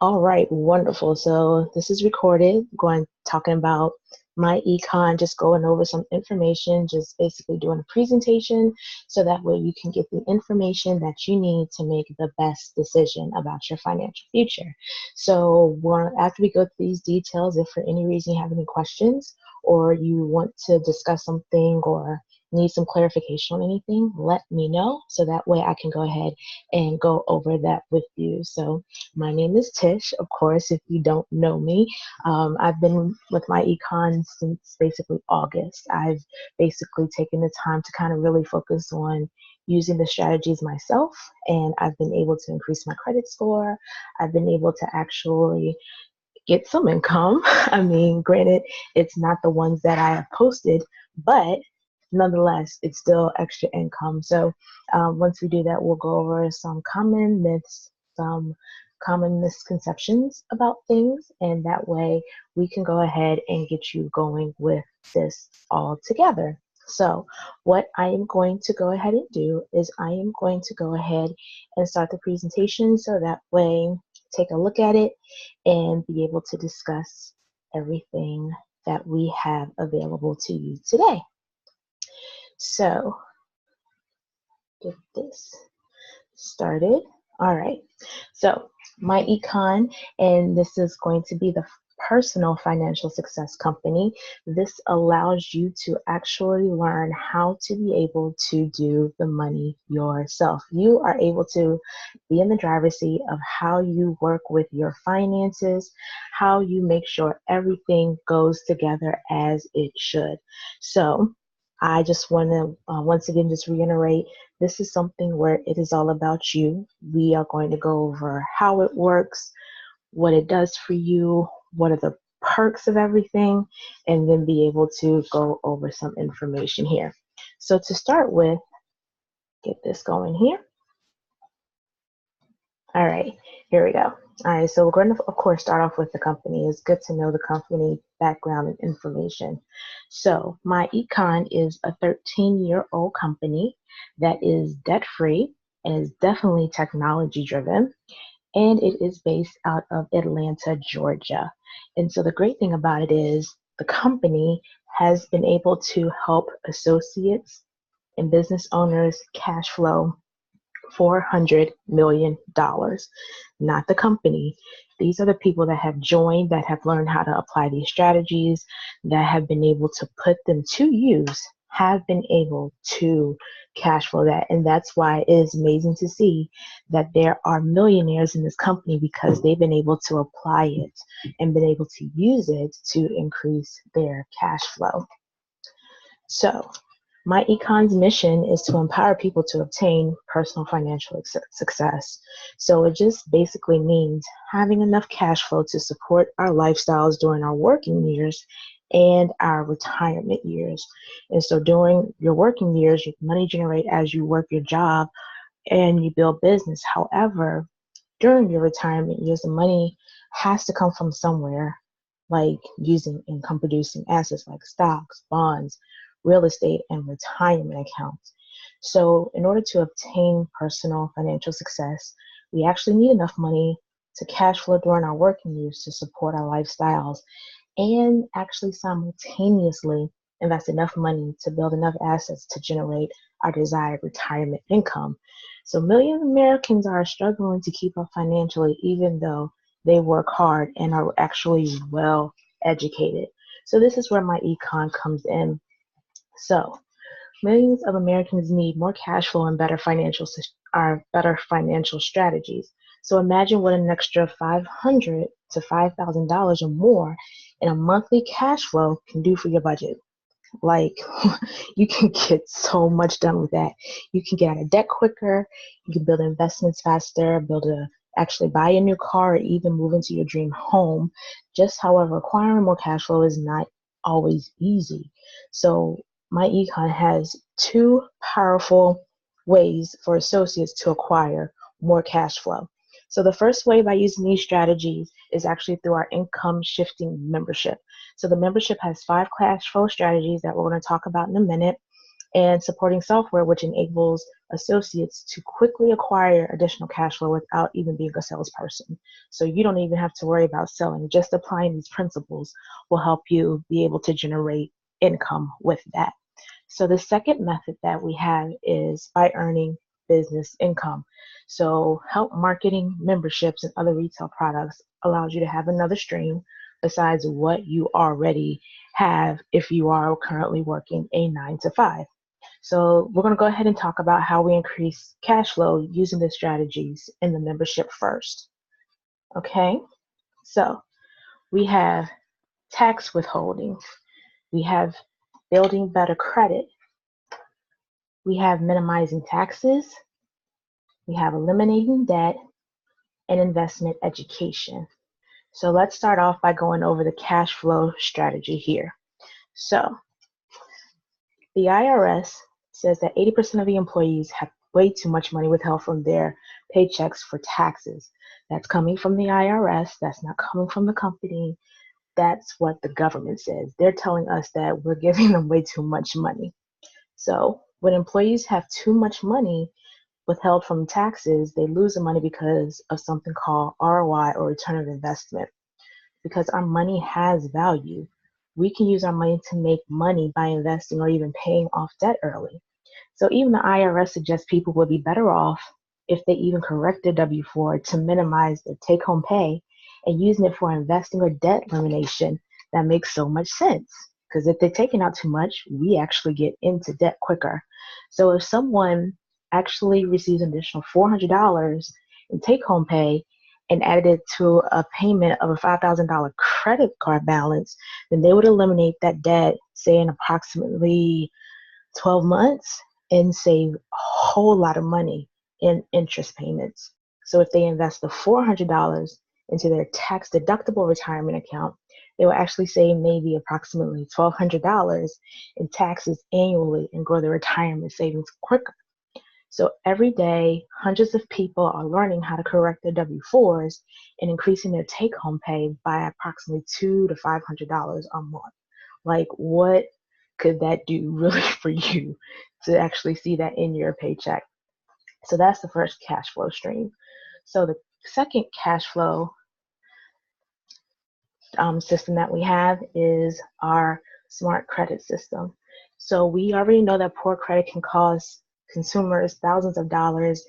All right, wonderful. So this is recorded, going talking about MyEcon, just going over some information, just basically doing a presentation so that way you can get the information that you need to make the best decision about your financial future. So after we go through these details, if for any reason you have any questions or you want to discuss something or need some clarification on anything, let me know so that way I can go ahead and go over that with you. So my name is Tish, of course, if you don't know me. I've been with MyEcon since basically August. I've basically taken the time to kind of really focus on using the strategies myself, and I've been able to increase my credit score. I've been able to actually get some income. I mean, granted, it's not the ones that I have posted, but nonetheless, it's still extra income. So once we do that, we'll go over some common myths, some common misconceptions about things, and that way we can go ahead and get you going with this all together. So what I am going to go ahead and do is I am going to go ahead and start the presentation so that way take a look at it and be able to discuss everything that we have available to you today. So get this started. All right, so MyEcon, and this is going to be the personal financial success company. This allows you to actually learn how to be able to do the money yourself. You are able to be in the driver's seat of how you work with your finances, how you make sure everything goes together as it should. So I just want to once again just reiterate, this is something where it is all about you. We are going to go over how it works, what it does for you, what are the perks of everything, and then be able to go over some information here. So to start with, get this going here. All right, here we go. All right, so we're going to, of course, start off with the company. It's good to know the company background and information. So MyEcon is a 13-year-old company that is debt-free and is definitely technology-driven, and it is based out of Atlanta, Georgia. And so the great thing about it is the company has been able to help associates and business owners cash flow $400 million, not the company. These are the people that have joined, that have learned how to apply these strategies, that have been able to put them to use, have been able to cash flow that. And that's why it is amazing to see that there are millionaires in this company because they've been able to apply it and been able to use it to increase their cash flow. So MyEcon's mission is to empower people to obtain personal financial success. So it just basically means having enough cash flow to support our lifestyles during our working years and our retirement years. And so during your working years, your money generate as you work your job and you build business. However, during your retirement years, the money has to come from somewhere, like using income producing assets like stocks, bonds, real estate, and retirement accounts. So in order to obtain personal financial success, we actually need enough money to cash flow during our working years to support our lifestyles and actually simultaneously invest enough money to build enough assets to generate our desired retirement income. So millions of Americans are struggling to keep up financially even though they work hard and are actually well educated. So this is where MyEcon comes in. So millions of Americans need more cash flow and better financial strategies. So imagine what an extra $500 to $5,000 or more in a monthly cash flow can do for your budget. Like you can get so much done with that. You can get out of debt quicker. You can build investments faster, actually buy a new car, or even move into your dream home. Just however, acquiring more cash flow is not always easy. So MyEcon has two powerful ways for associates to acquire more cash flow. So the first way by using these strategies is actually through our income shifting membership. So the membership has 5 cash flow strategies that we're going to talk about in a minute. and supporting software which enables associates to quickly acquire additional cash flow without even being a salesperson. So you don't even have to worry about selling. Just applying these principles will help you be able to generate income with that. So the second method that we have is by earning business income. So help marketing, memberships, and other retail products allows you to have another stream besides what you already have if you are currently working a 9 to 5. So we're going to go ahead and talk about how we increase cash flow using the strategies in the membership first. Okay, so we have tax withholdings, we have building better credit, we have minimizing taxes, we have eliminating debt, and investment education. So let's start off by going over the cash flow strategy here. So the IRS says that 80% of the employees have way too much money withheld from their paychecks for taxes. That's coming from the IRS. That's not coming from the company. That's what the government says. They're telling us that we're giving them way too much money. So when employees have too much money withheld from taxes, they lose the money because of something called ROI, or return of investment. Because our money has value, we can use our money to make money by investing or even paying off debt early. So even the IRS suggests people would be better off if they even correct their W-4 to minimize their take-home pay and using it for investing or debt elimination. That makes so much sense, because if they're taking out too much, we actually get into debt quicker. So if someone actually receives an additional $400 in take-home pay and added it to a payment of a $5,000 credit card balance, then they would eliminate that debt, say in approximately 12 months, and save a whole lot of money in interest payments. So if they invest the $400 into their tax deductible retirement account, they will actually save maybe approximately $1,200 in taxes annually and grow their retirement savings quicker. So every day, hundreds of people are learning how to correct their W-4s and increasing their take-home pay by approximately $200 to $500 a month. Like, what could that do really for you to actually see that in your paycheck? So that's the first cash flow stream. So the second cash flow system that we have is our smart credit system. So we already know that poor credit can cause consumers thousands of dollars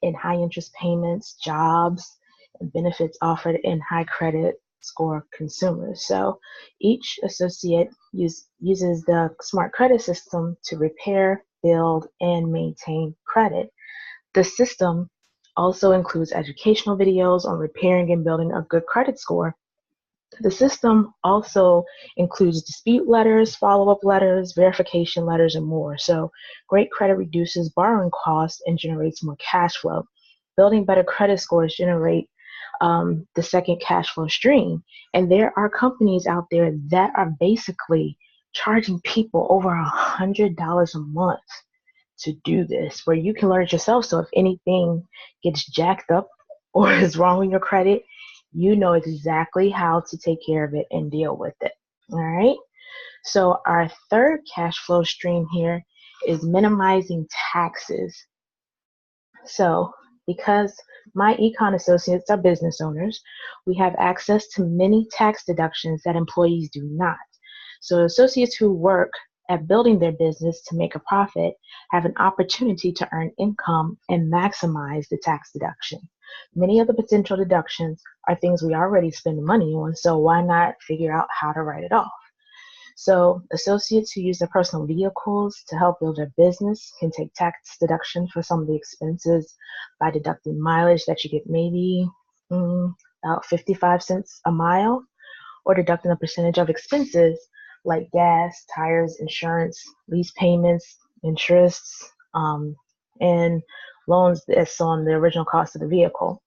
in high interest payments, jobs, and benefits offered in high credit score consumers. So each associate uses the smart credit system to repair, build, and maintain credit. The system also includes educational videos on repairing and building a good credit score. The system also includes dispute letters, follow-up letters, verification letters, and more. So great credit reduces borrowing costs and generates more cash flow. Building better credit scores generate the second cash flow stream. And there are companies out there that are basically charging people over $100 a month to do this, where you can learn it yourself. So if anything gets jacked up or is wrong with your credit, you know exactly how to take care of it and deal with it. All right. So our third cash flow stream here is minimizing taxes. So because MyEcon associates are business owners, we have access to many tax deductions that employees do not. So associates who work at building their business to make a profit have an opportunity to earn income and maximize the tax deduction. Many of the potential deductions are things we already spend money on, so why not figure out how to write it off? So associates who use their personal vehicles to help build their business can take tax deduction for some of the expenses by deducting mileage that you get maybe about 55 cents a mile, or deducting a percentage of expenses like gas, tires, insurance, lease payments, interests, and loans that's on the original cost of the vehicle.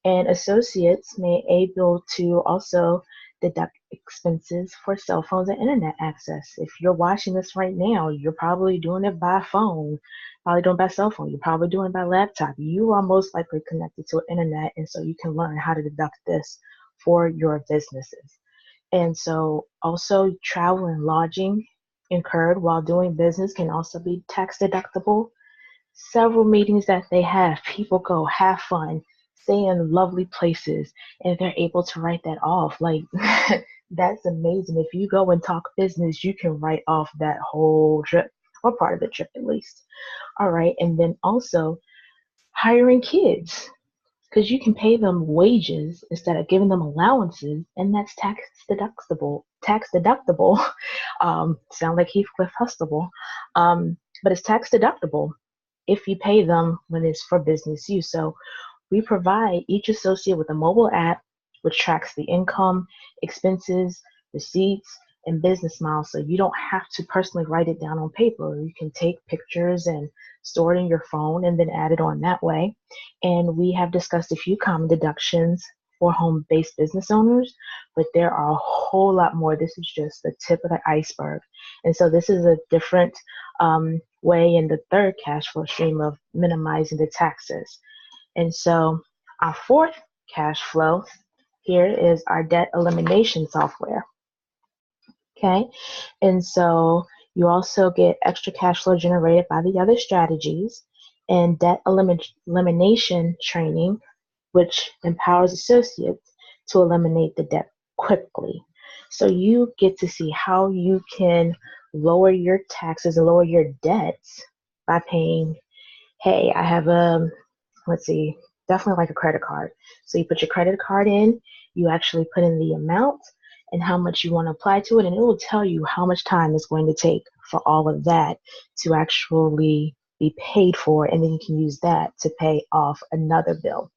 And associates may be able to also deduct expenses for cell phones and internet access. If you're watching this right now, you're probably doing it by phone, probably doing it by cell phone, you're probably doing it by laptop. You are most likely connected to internet, and so you can learn how to deduct this for your businesses. And so also travel and lodging incurred while doing business can also be tax deductible. Several meetings that they have, people go have fun, stay in lovely places, and they're able to write that off. Like, that's amazing. If you go and talk business, you can write off that whole trip, or part of the trip at least. All right. And then also hiring kids, because you can pay them wages instead of giving them allowances, and that's tax deductible. Tax deductible. Sound like Heathcliff Huxtable, but it's tax deductible if you pay them when it's for business use. So we provide each associate with a mobile app which tracks the income, expenses, receipts, and business miles. So you don't have to personally write it down on paper. You can take pictures and store it in your phone and then add it on that way. And we have discussed a few common deductions for home-based business owners, but there are a whole lot more. This is just the tip of the iceberg. And so this is a different way in the third cash flow stream of minimizing the taxes. And so our fourth cash flow here is our debt elimination software. Okay, and so you also get extra cash flow generated by the other strategies and debt elimination training, which empowers associates to eliminate the debt quickly. So you get to see how you can lower your taxes and lower your debts by paying, hey, I have let's see, definitely like a credit card. So you put your credit card in, you actually put in the amount and how much you want to apply to it, and it will tell you how much time it's going to take for all of that to actually be paid for, and then you can use that to pay off another bill.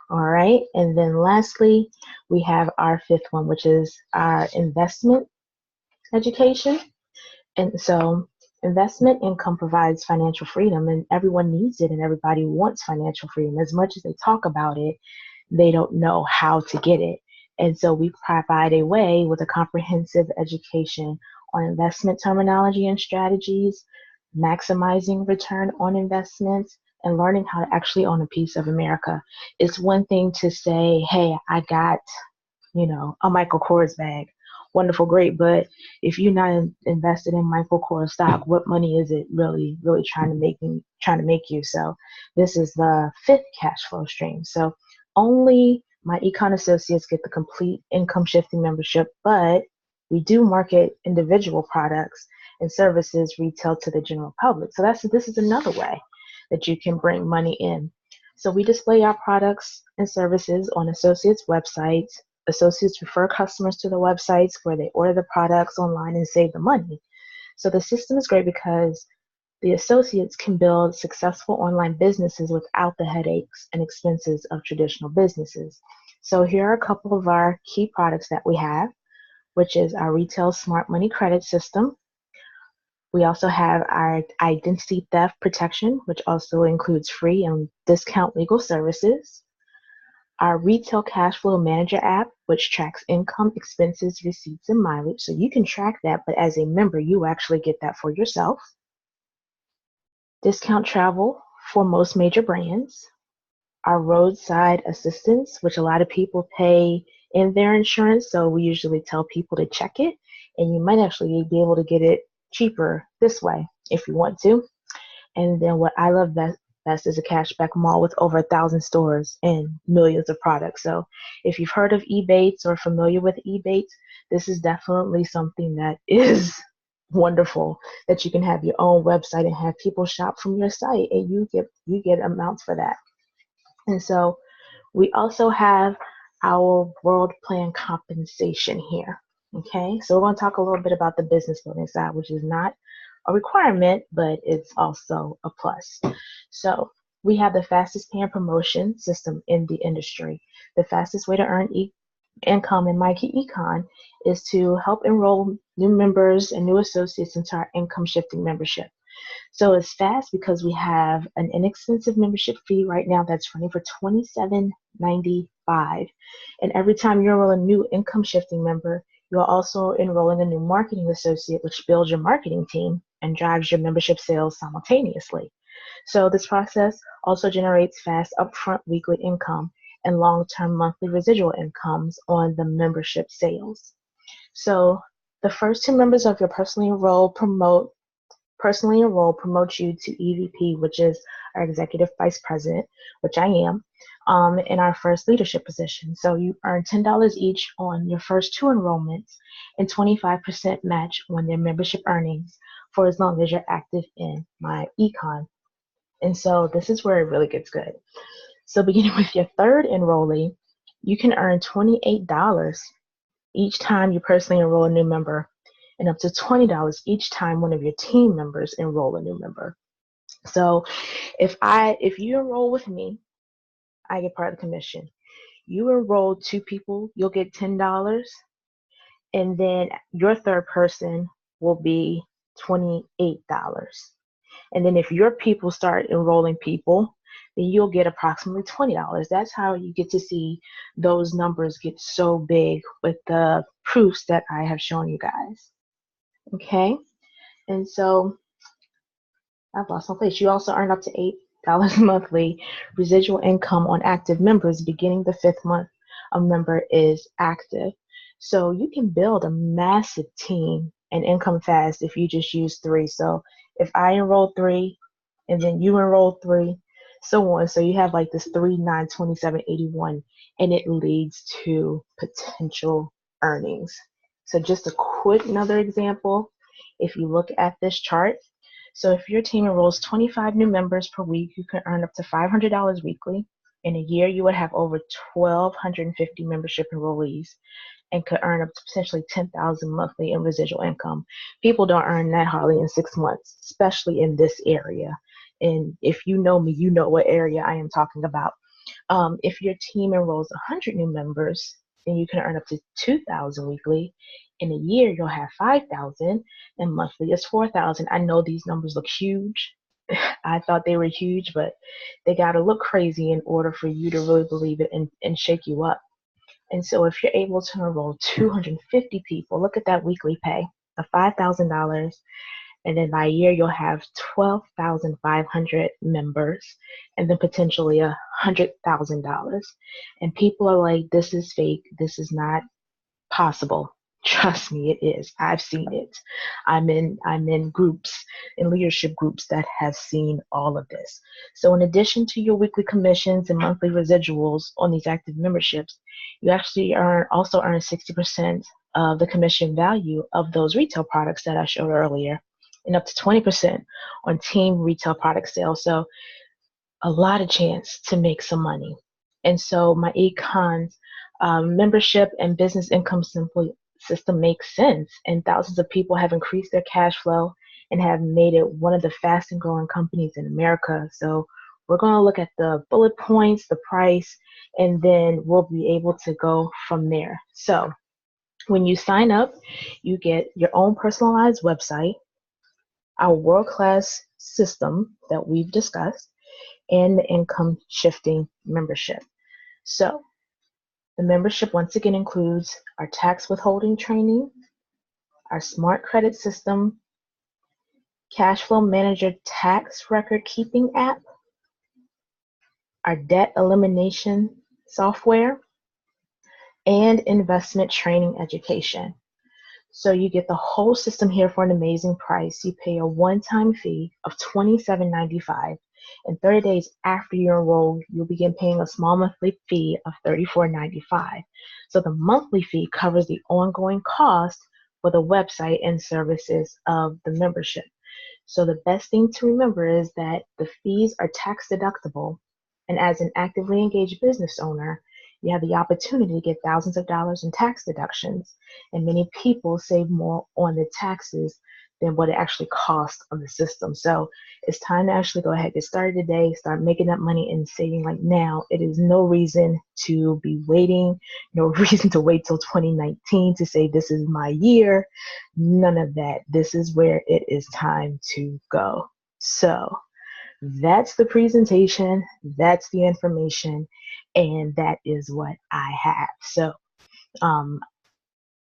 All right, and then lastly, we have our fifth one, which is our investment education. And so investment income provides financial freedom, and everyone needs it, and everybody wants financial freedom. As much as they talk about it, they don't know how to get it. And so we provide a way with a comprehensive education on investment terminology and strategies, maximizing return on investments, and learning how to actually own a piece of America. It's one thing to say, hey, I got, a Michael Kors bag. Wonderful, great. But if you're not invested in Michael Kors stock, what money is it really trying to make you? So this is the fifth cash flow stream. So only MyEcon associates get the complete income shifting membership, but we do market individual products and services retail to the general public. So this is another way that you can bring money in. So we display our products and services on associates' websites. Associates refer customers to the websites where they order the products online and save the money. So the system is great because the associates can build successful online businesses without the headaches and expenses of traditional businesses. So here are a couple of our key products that we have, which is our retail smart money credit system. We also have our identity theft protection, which also includes free and discount legal services. Our retail cash flow manager app, which tracks income, expenses, receipts, and mileage. So you can track that, but as a member, you actually get that for yourself. Discount travel for most major brands. Our roadside assistance, which a lot of people pay in their insurance. So we usually tell people to check it, and you might actually be able to get it cheaper this way if you want to. And then what I love best is a cashback mall with over 1,000 stores and millions of products. So if you've heard of Ebates or familiar with Ebates, this is definitely something that is wonderful, that you can have your own website and have people shop from your site, and you get amounts for that. And so we also have our world plan compensation here. Okay, so we're going to talk a little bit about the business building side, which is not a requirement, but it's also a plus. So we have the fastest paying promotion system in the industry. The fastest way to earn income in MyEcon is to help enroll new members and new associates into our income shifting membership. So it's fast because we have an inexpensive membership fee right now that's running for $27.95. And every time you enroll a new income shifting member, you'll also enroll in a new marketing associate, which builds your marketing team and drives your membership sales simultaneously. So this process also generates fast upfront weekly income and long-term monthly residual incomes on the membership sales. So The first two members of your personally enrolled promote you to EVP, which is our executive vice president, which I am, in our first leadership position. So you earn $10 each on your first two enrollments and 25% match on their membership earnings for as long as you're active in MyEcon. And so this is where it really gets good. So beginning with your third enrollee, you can earn $28 each time you personally enroll a new member, and up to $20 each time one of your team members enroll a new member. So if you enroll with me, I get part of the commission. You enroll two people, you'll get $10, and then your third person will be $28. And then if your people start enrolling people, then you'll get approximately $20. That's how you get to see those numbers get so big with the proofs that I have shown you guys. Okay, and so I've lost my place. You also earn up to $8 monthly residual income on active members beginning the 5th month a member is active. So you can build a massive team and income fast if you just use 3. So if I enroll 3 and then you enroll 3, so on. So you have like this 3, 9, 27, 81, and it leads to potential earnings. So just a quick another example. If you look at this chart, so if your team enrolls 25 new members per week, you can earn up to $500 weekly. In a year, you would have over 1,250 membership enrollees and could earn up to potentially $10,000 monthly in residual income. People don't earn that hardly in 6 months, especially in this area. And if you know me, you know what area I am talking about. If your team enrolls 100 new members, then you can earn up to $2,000 weekly. In a year, you'll have $5,000, and monthly is $4,000. I know these numbers look huge. I thought they were huge, but they got to look crazy in order for you to really believe it and shake you up. And so if you're able to enroll 250 people, look at that weekly pay of $5,000. And then by a year, you'll have 12,500 members, and then potentially $100,000. And people are like, this is fake. This is not possible. Trust me, it is. I've seen it. I'm in groups, in leadership groups that have seen all of this. So in addition to your weekly commissions and monthly residuals on these active memberships, you actually also earn 60% of the commission value of those retail products that I showed earlier, and up to 20% on team retail product sales. So a lot of chance to make some money. And so MyEcon's membership and business income system makes sense, and thousands of people have increased their cash flow and have made it one of the fastest growing companies in America. So we're going to look at the bullet points, the price, and then we'll be able to go from there. So when you sign up, you get your own personalized website, our world-class system that we've discussed, and the income shifting membership. So the membership once again includes our tax withholding training, our smart credit system, cash flow manager tax record keeping app, our debt elimination software, and investment training education. So you get the whole system here for an amazing price. You pay a one-time fee of $27.95. And 30 days after you enroll, you'll begin paying a small monthly fee of $34.95. So the monthly fee covers the ongoing cost for the website and services of the membership. So the best thing to remember is that the fees are tax deductible. And as an actively engaged business owner, you have the opportunity to get thousands of dollars in tax deductions. And many people save more on the taxes than what it actually costs on the system. So it's time to actually go ahead, get started today, start making that money and saving like now. It is no reason to be waiting, no reason to wait till 2019 to say this is my year. None of that. This is where it is time to go. So that's the presentation, that's the information, and that is what I have. So